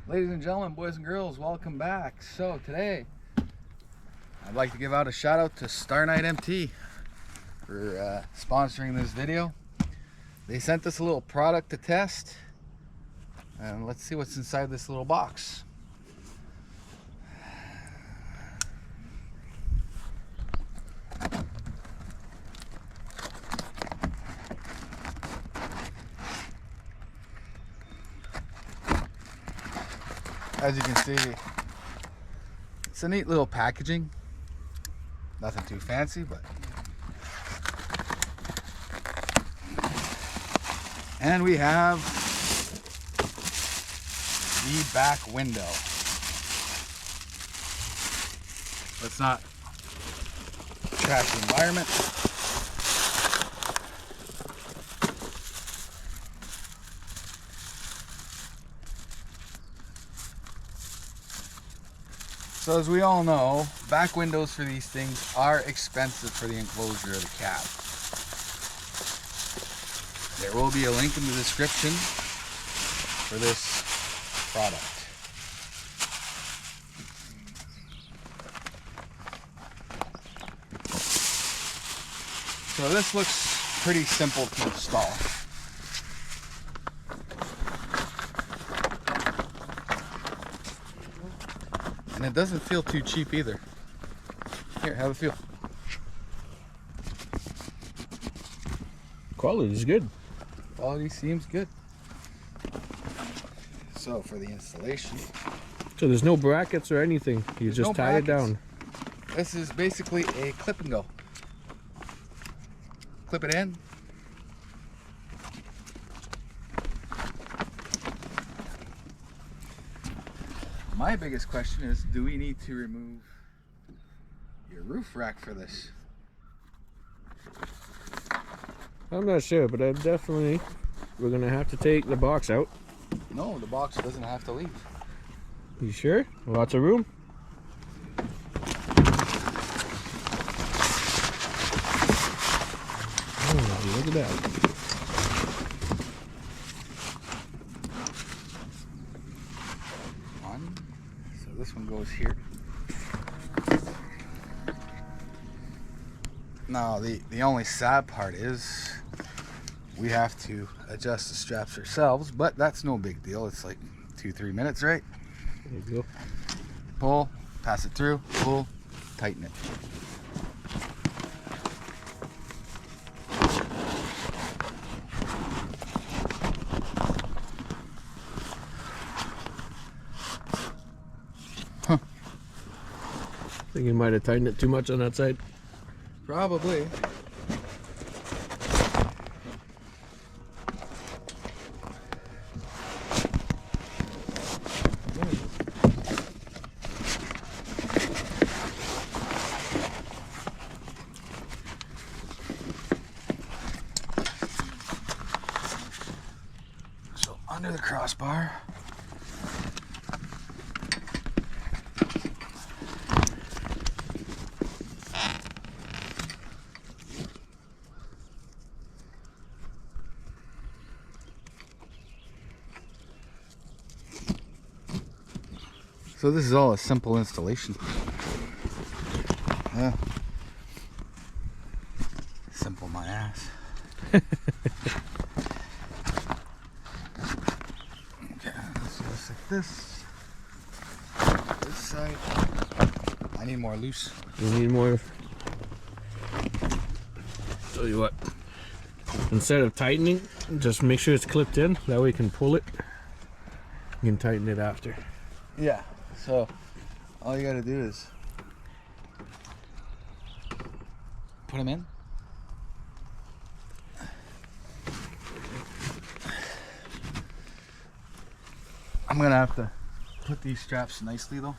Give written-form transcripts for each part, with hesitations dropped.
Ladies and gentlemen, boys and girls, welcome back. So today, I'd like to give out a shout out to StarKnightMT for sponsoring this video. They sent us a little product to test, and let's see what's inside this little box. As you can see, it's a neat little packaging. Nothing too fancy, but... And we have the back window. Let's not trash the environment. So as we all know, back windows for these things are expensive for the enclosure of the cab. There will be a link in the description for this product. So this looks pretty simple to install. And it doesn't feel too cheap either. Here, have a feel. Quality is good. Quality seems good. So for the installation, So there's no brackets or anything. You just tie it down. This is basically a clip and go. Clip it in. My biggest question is, do we need to remove your roof rack for this? I'm not sure, but we're gonna have to take the box out. No, the box doesn't have to leave. You sure? Lots of room? Oh, look at that. So this one goes here. Now the only sad part is we have to adjust the straps ourselves, but that's no big deal. It's like 2-3 minutes, right? There you go. Pull, pass it through, pull, tighten it. I think you might have tightened it too much on that side. Probably. So under the crossbar. So this is all a simple installation. Yeah. Simple my ass. Okay, so just like this. This side. I need more loose. You need more. Tell you what. Instead of tightening, just make sure it's clipped in. That way you can pull it. You can tighten it after. Yeah. So all you gotta do is put them in. I'm gonna have to put these straps nicely though.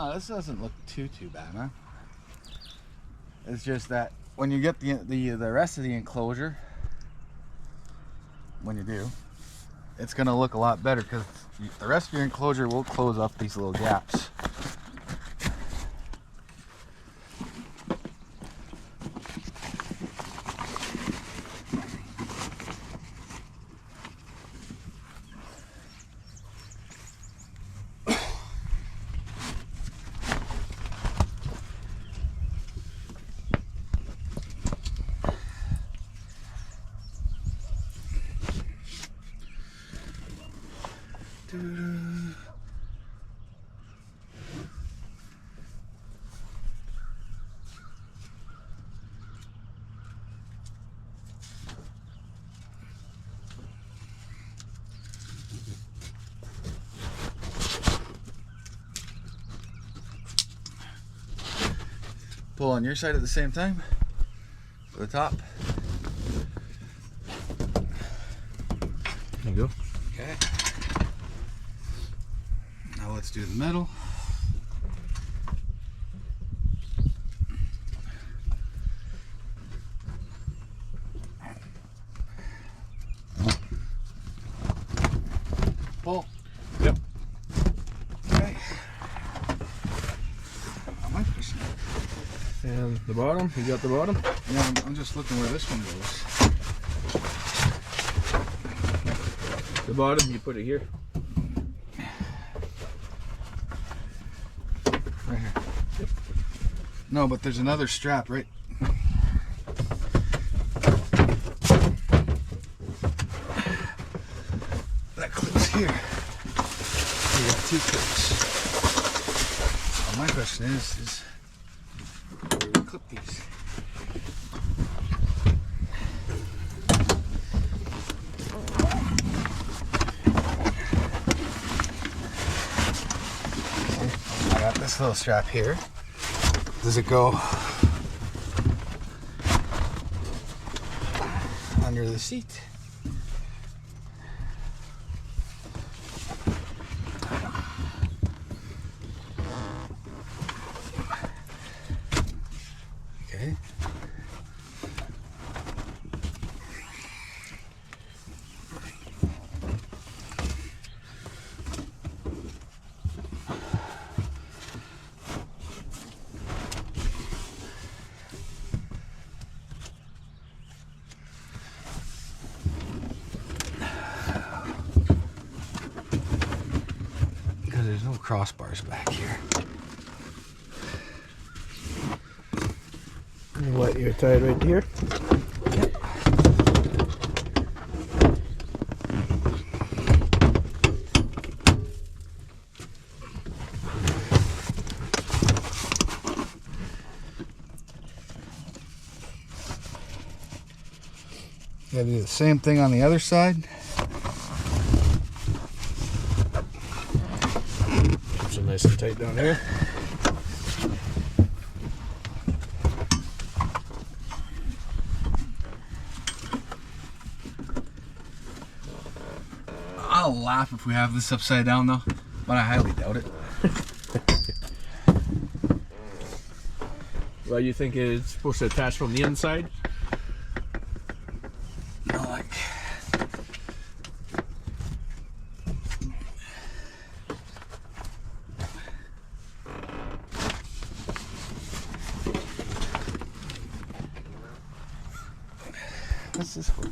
Oh, this doesn't look too bad, man. It's just that when you get the rest of the enclosure, when you do, it's gonna look a lot better because the rest of your enclosure will close up these little gaps. Pull on your side at the same time for the top. There you go. Okay. Now let's do the middle. Pull. Yep. Okay. And the bottom, you got the bottom? Yeah, I'm just looking where this one goes. The bottom, you put it here. Right here. Yep. No, but there's another strap, right? That clips here. You got 2 clips. So my question is where do we clip these? I got this little strap here. Does it go under the seat? Okay. Because there's no crossbars back here. And what, you're tied right here? Yep. Gotta do the same thing on the other side. So nice and tight down here. I'll laugh if we have this upside down though, but I highly doubt it. Well, you think it's supposed to attach from the inside? No, like what's this for?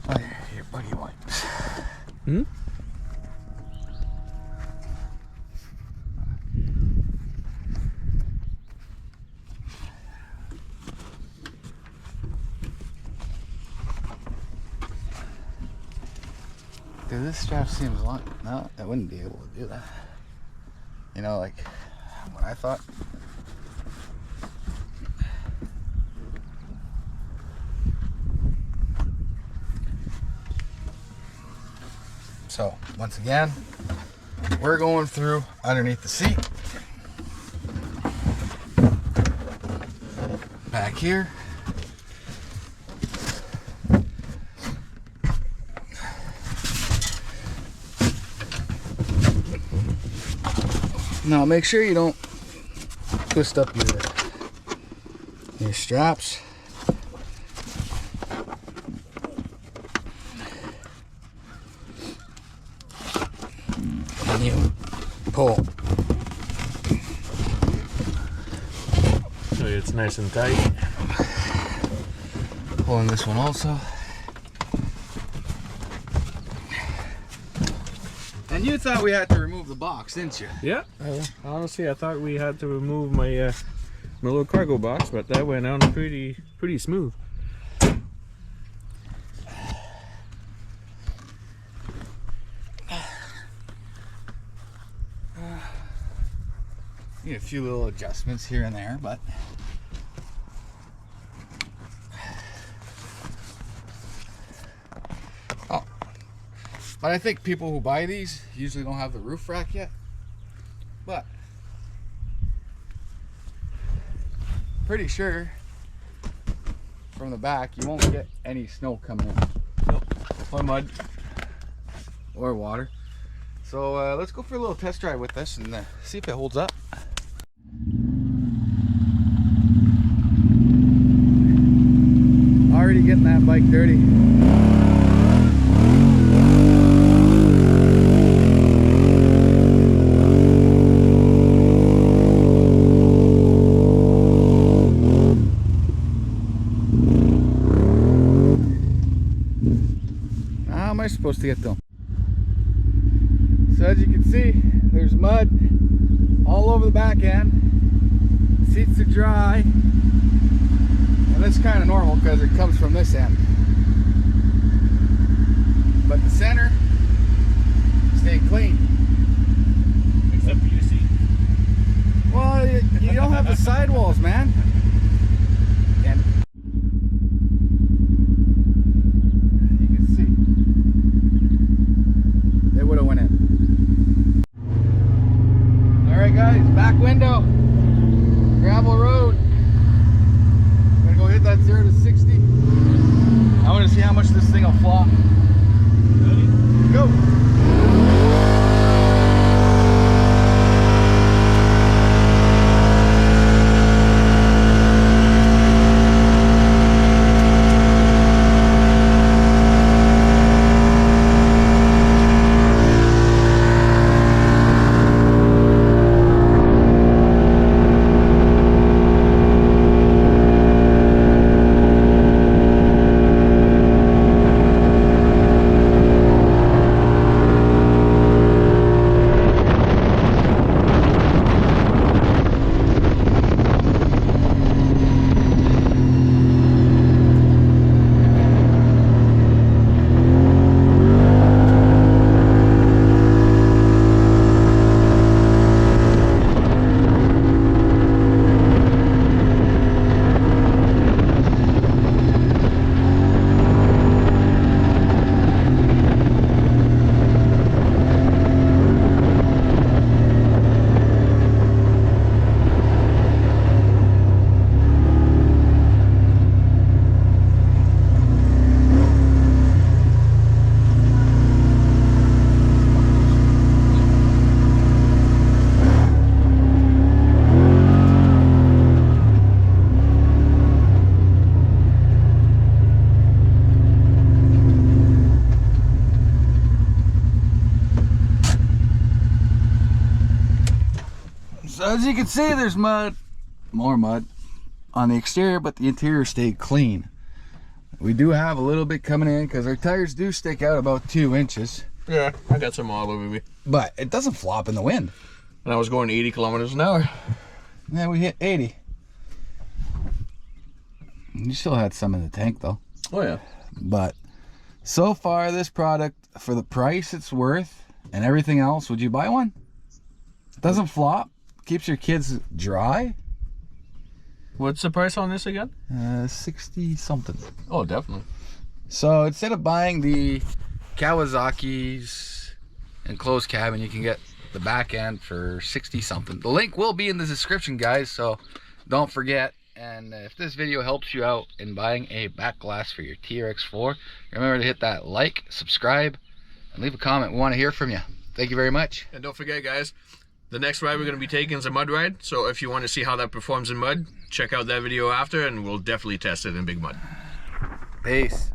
Oh, your buddy wipes. Hmm? Dude, this strap seems long. No, I wouldn't be able to do that. You know, like what I thought. So, once again, we're going through underneath the seat. Back here. Now make sure you don't twist up your straps. And you pull. So it's nice and tight. Pulling this one also. And you thought we had to remove the box, didn't you? Yeah. Honestly, I thought we had to remove my my little cargo box, but that went on pretty smooth. Need a few little adjustments here and there, but but I think people who buy these usually don't have the roof rack yet. But pretty sure from the back you won't get any snow coming in. Nope. Or mud. Or water. So let's go for a little test drive with this and see if it holds up. Already getting that bike dirty. How am I supposed to get them? So as you can see, there's mud all over the back end. Seats are dry. And that's kind of normal because it comes from this end. But the center stayed clean. Except for your seat. Well, you don't have the sidewalls, man. And you can see they would have went in. All right, guys, back window, gravel road. Go hit that 0 to 60. I want to see how much this thing will flop. Ready? Go! So as you can see, there's mud, more mud on the exterior, but the interior stayed clean. We do have a little bit coming in because our tires do stick out about 2 inches. Yeah, I got some all over me. But it doesn't flop in the wind. And I was going 80 kilometers an hour. Yeah, we hit 80. You still had some in the tank though. Oh yeah. But so far, this product, for the price it's worth and everything else, would you buy one? It doesn't flop, keeps your kids dry. What's the price on this again? 60 something. Oh, definitely. So instead of buying the Kawasaki's enclosed cabin, you can get the back end for 60 something. The link will be in the description, guys, so don't forget. And if this video helps you out in buying a back glass for your Teryx4, remember to hit that like, subscribe, and leave a comment. We want to hear from you. Thank you very much. And don't forget, guys, The next ride we're going to be taking is a mud ride. So if you want to see how that performs in mud, check out that video after, and we'll definitely test it in big mud. Peace.